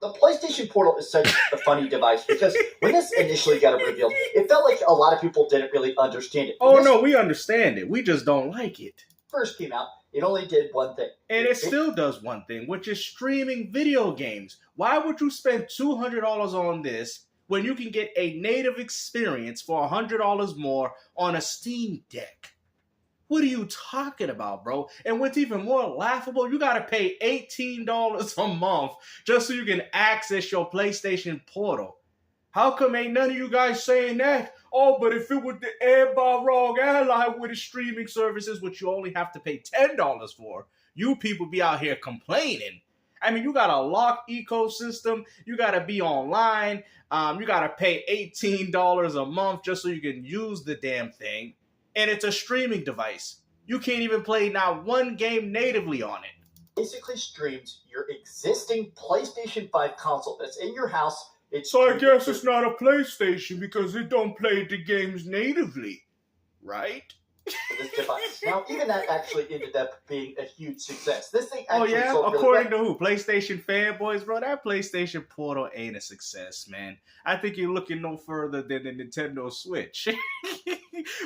The PlayStation Portal is such a funny device because when this initially got revealed, it felt like a lot of people didn't really understand it. Oh, no, we understand it. We just don't like it. First came out, it only did one thing. And it still does one thing, which is streaming video games. Why would you spend $200 on this when you can get a native experience for $100 more on a Steam Deck? What are you talking about, bro? And what's even more laughable, you gotta pay $18 a month just so you can access your PlayStation Portal. How come ain't none of you guys saying that? Oh, but if it was the Airball Wrong Ally with the streaming services, which you only have to pay $10 for, you people be out here complaining. I mean, you got a locked ecosystem. You got to be online. You got to pay $18 a month just so you can use the damn thing. And it's a streaming device. You can't even play not one game natively on it. Basically streams your existing PlayStation 5 console that's in your house. So I guess it's not a PlayStation because it don't play the games natively, right? This device. Now, even that actually ended up being a huge success. This thing actually sold really According to who? PlayStation Fanboys, bro. That PlayStation Portal ain't a success, man. I think you're looking no further than the Nintendo Switch.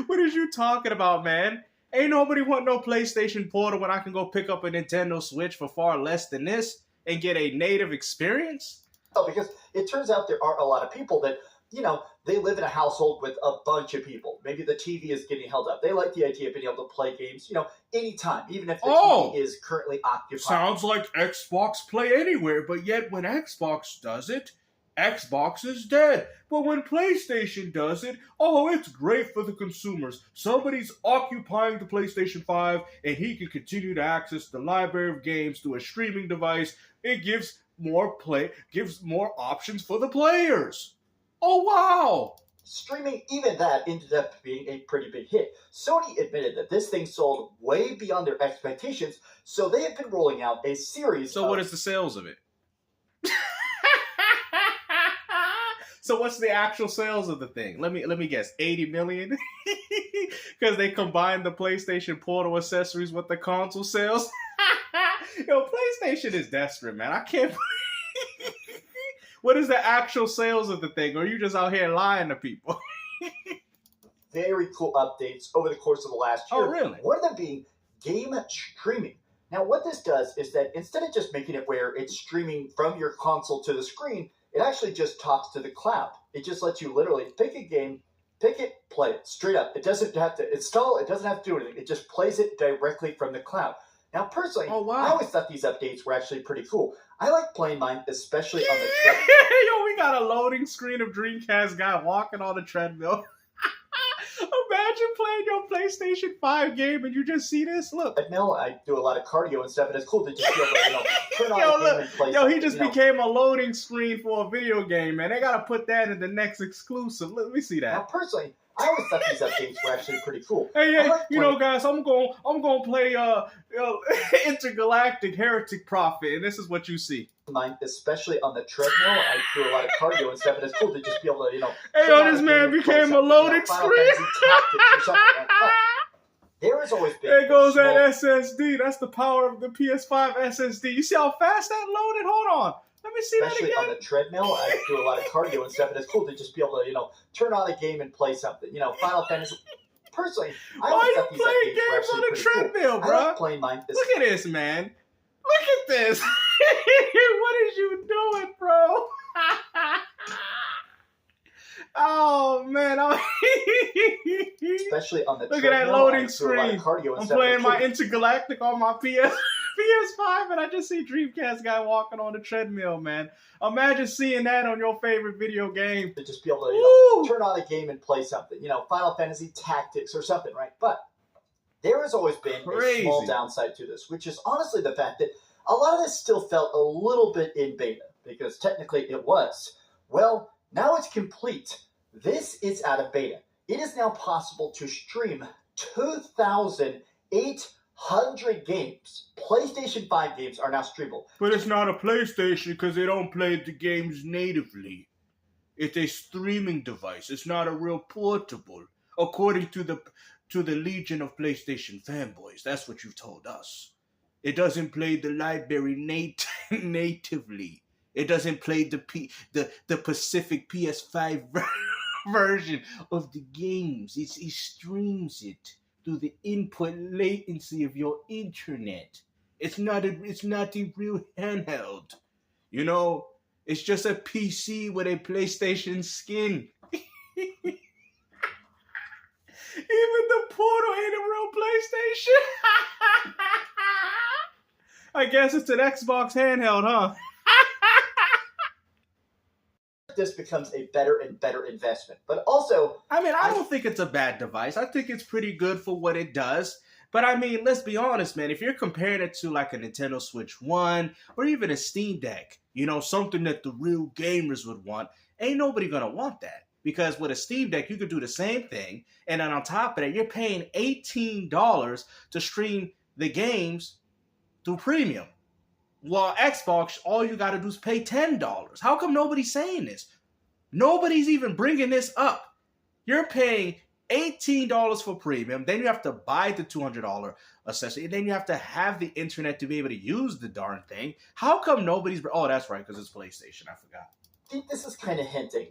What is you talking about, man? Ain't nobody want no PlayStation Portal when I can go pick up a Nintendo Switch for far less than this and get a native experience? Oh, because it turns out there are a lot of people that, you know, they live in a household with a bunch of people. Maybe the TV is getting held up. They like the idea of being able to play games, you know, anytime, even if the TV is currently occupied. Sounds like Xbox Play Anywhere, but yet when Xbox does it, Xbox is dead. But when PlayStation does it, oh, it's great for the consumers. Somebody's occupying the PlayStation 5, and he can continue to access the library of games through a streaming device. It gives more options for the players. Oh, wow! Streaming, even that ended up being a pretty big hit. Sony admitted that this thing sold way beyond their expectations, so they have been rolling out a series So what is the sales of it? So what's the actual sales of the thing? Let me guess. 80 million? Because they combined the PlayStation Portal accessories with the console sales? Yo, PlayStation is desperate, man. I can't... What is the actual sales of the thing? Or are you just out here lying to people? Very cool updates over the course of the last year. Oh, really? One of them being game streaming. Now, what this does is that instead of just making it where it's streaming from your console to the screen, it actually just talks to the cloud. It just lets you literally pick a game, pick it, play it straight up. It doesn't have to install. It doesn't have to do anything. It just plays it directly from the cloud. Now, personally, I always thought these updates were actually pretty cool. I like playing mine, especially on the treadmill. Yo, we got a loading screen of Dreamcast guy walking on a treadmill. Imagine playing your PlayStation 5 game and you just see this. Look. No, I do a lot of cardio and stuff, and it's cool to just be able to, you know, turn on the game and play. Yo, he just became a loading screen for a video game, man. They gotta put that in the next exclusive. Let me see that. Now, personally, I always thought these updates were actually pretty cool. Hey, you know, guys, I'm gonna play Intergalactic Heretic Prophet, and this is what you see. Mine, especially on the treadmill, I do a lot of cardio and stuff, and it's cool to just be able to, you know. Hey, yo, this man became a loading screen. There has always been. There goes that SSD. That's the power of the PS5 SSD. You see how fast that loaded? Hold on. Let me see especially that again. On the treadmill, I do a lot of cardio and stuff, and it's cool to just be able to, you know, turn on a game and play something. You know, Final Fantasy. Personally, I always thought these updates were actually on a treadmill, cool. bro? I like playing mine. Look at this, man. Look at this. What is you doing, bro? Oh, man. Especially on the Look treadmill. at that loading screen. I'm playing my Intergalactic on my PS5, and I just see Dreamcast guy walking on the treadmill, man. Imagine seeing that on your favorite video game. To just be able to, you know, turn on a game and play something. You know, Final Fantasy Tactics or something, right? But there has always been a small downside to this, which is honestly the fact that a lot of this still felt a little bit in beta, because technically it was. Well, now it's complete. This is out of beta. It is now possible to stream 2,800 games. PlayStation 5 games are now streamable. But it's not a PlayStation because they don't play the games natively. It's a streaming device. It's not a real portable, according to the Legion of PlayStation Fanboys. That's what you've told us. It doesn't play the library natively. It doesn't play the Pacific PS5 version of the games. It streams it through the input latency of your internet. It's not a real handheld. You know, it's just a PC with a PlayStation skin. Even the Portal ain't a real PlayStation. I guess it's an Xbox handheld, huh? This becomes a better and better investment. But also, I mean, I don't think it's a bad device. I think it's pretty good for what it does. But I mean, let's be honest, man. If you're comparing it to like a Nintendo Switch 1 or even a Steam Deck, you know, something that the real gamers would want, ain't nobody gonna want that. Because with a Steam Deck, you could do the same thing. And then on top of that, you're paying $18 to stream the games through premium. While Xbox, all you got to do is pay $10. How come nobody's saying this? Nobody's even bringing this up. You're paying $18 for premium, then you have to buy the $200 accessory, and then you have to have the internet to be able to use the darn thing. How come nobody's... Oh, that's right, because it's PlayStation. I forgot. I think this is kind of hinting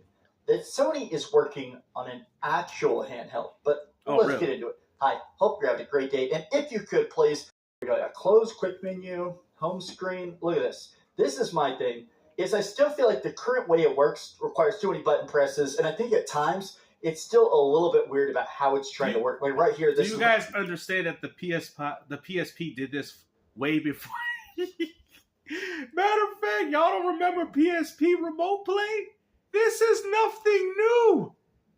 that Sony is working on an actual handheld. But let's get into it. Hi, hope you're having a great day. And if you could, please, we got a close quick menu, home screen. Look at this. This is my thing. Is I still feel like the current way it works requires too many button presses, and I think at times it's still a little bit weird about how it's trying to work. Like right here, this. Do you guys understand that the PSP did this way before? Matter of fact, y'all don't remember PSP Remote Play? This is nothing new.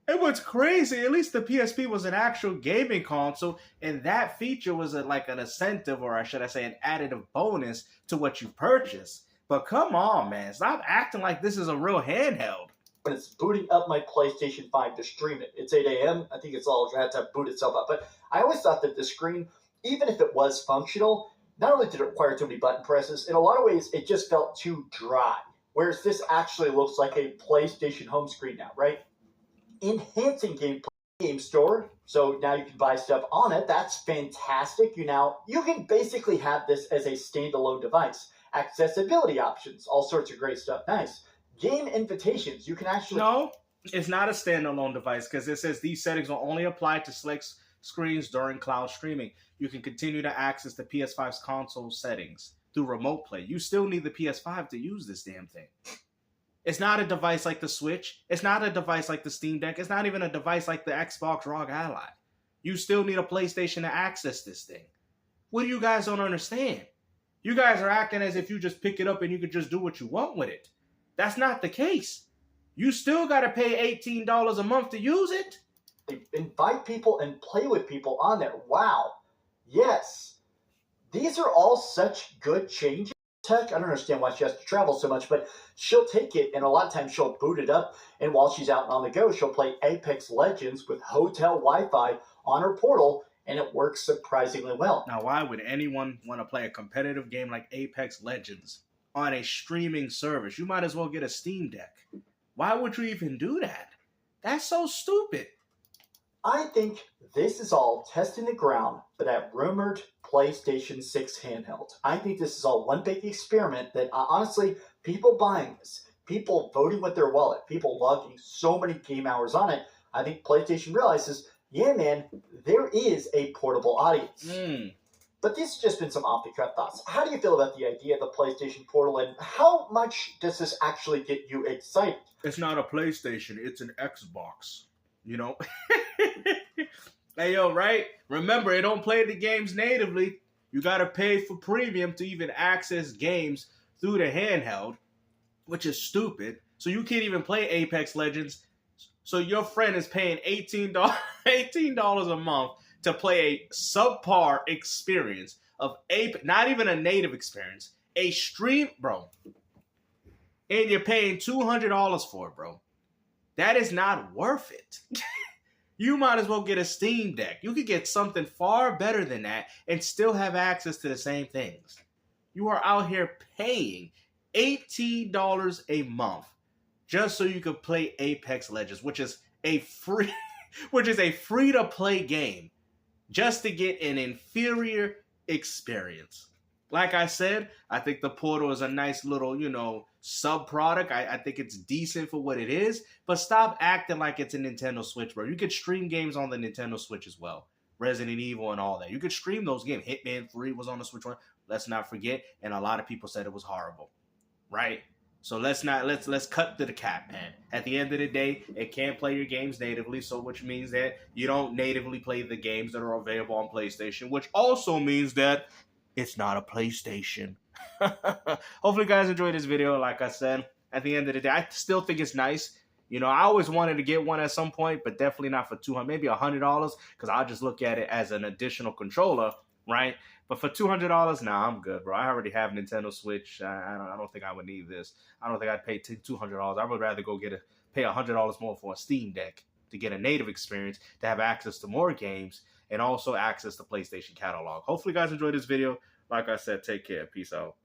And what's crazy, at least the PSP was an actual gaming console, and that feature was like an incentive, or should I say an additive bonus to what you purchased. But come on, man. Stop acting like this is a real handheld. When it's booting up my PlayStation 5 to stream it. It's 8 a.m. I think it's all had to boot itself up. But I always thought that the screen, even if it was functional, not only did it require too many button presses, in a lot of ways it just felt too dry. Whereas this actually looks like a PlayStation home screen now, right? Enhancing game store, so now you can buy stuff on it. That's fantastic. You can basically have this as a standalone device. Accessibility options, all sorts of great stuff. Nice. Game invitations, you can actually... No, it's not a standalone device because it says these settings will only apply to select screens during cloud streaming. You can continue to access the PS5's console settings through remote play. You still need the PS5 to use this damn thing. It's not a device like the Switch. It's not a device like the Steam Deck. It's not even a device like the Xbox ROG Ally. You still need a PlayStation to access this thing. What do you guys don't understand? You guys are acting as if you just pick it up and you can just do what you want with it. That's not the case. You still got to pay $18 a month to use it. Invite people and play with people on there. Wow. Yes. These are all such good changes. Tech, I don't understand why she has to travel so much, but she'll take it, and a lot of times she'll boot it up, and while she's out and on the go, she'll play Apex Legends with hotel Wi-Fi on her portal, and it works surprisingly well. Now, why would anyone want to play a competitive game like Apex Legends on a streaming service? You might as well get a Steam Deck. Why would you even do that? That's so stupid. I think this is all testing the ground for that rumored PlayStation 6 handheld. I think this is all one big experiment that, honestly, people buying this, people voting with their wallet, people logging so many game hours on it, I think PlayStation realizes, yeah, man, there is a portable audience. But these have just been some off-the-cuff thoughts. How do you feel about the idea of the PlayStation Portal, and how much does this actually get you excited? It's not a PlayStation, it's an Xbox. You know? Hey, yo, right? Remember, it don't play the games natively. You got to pay for premium to even access games through the handheld, which is stupid. So you can't even play Apex Legends. So your friend is paying $18 a month to play a subpar experience of not even a native experience, a stream, bro. And you're paying $200 for it, bro. That is not worth it. You might as well get a Steam Deck. You could get something far better than that and still have access to the same things. You are out here paying $18 a month just so you could play Apex Legends, which is a free to play game, just to get an inferior experience. Like I said, I think the Portal is a nice little, sub-product. I think it's decent for what it is, but stop acting like it's a Nintendo Switch, bro. You could stream games on the Nintendo Switch as well. Resident Evil and all that. You could stream those games. Hitman 3 was on the Switch one. Let's not forget. And a lot of people said it was horrible. Right? So let's cut to the cap, man. At the end of the day, it can't play your games natively, so which means that you don't natively play the games that are available on PlayStation, which also means that it's not a PlayStation. Hopefully you guys enjoyed this video. Like I said, at the end of the day, I still think it's nice. You know, I always wanted to get one at some point, but definitely not for $200, maybe $100, because I'll just look at it as an additional controller, right? But for $200, nah, I'm good, bro. I already have Nintendo Switch. I don't think I would need this. I don't think I'd pay $200. I would rather go pay $100 more for a Steam Deck to get a native experience, to have access to more games, and also access to PlayStation catalog. Hopefully, you guys enjoyed this video. Like I said, take care. Peace out.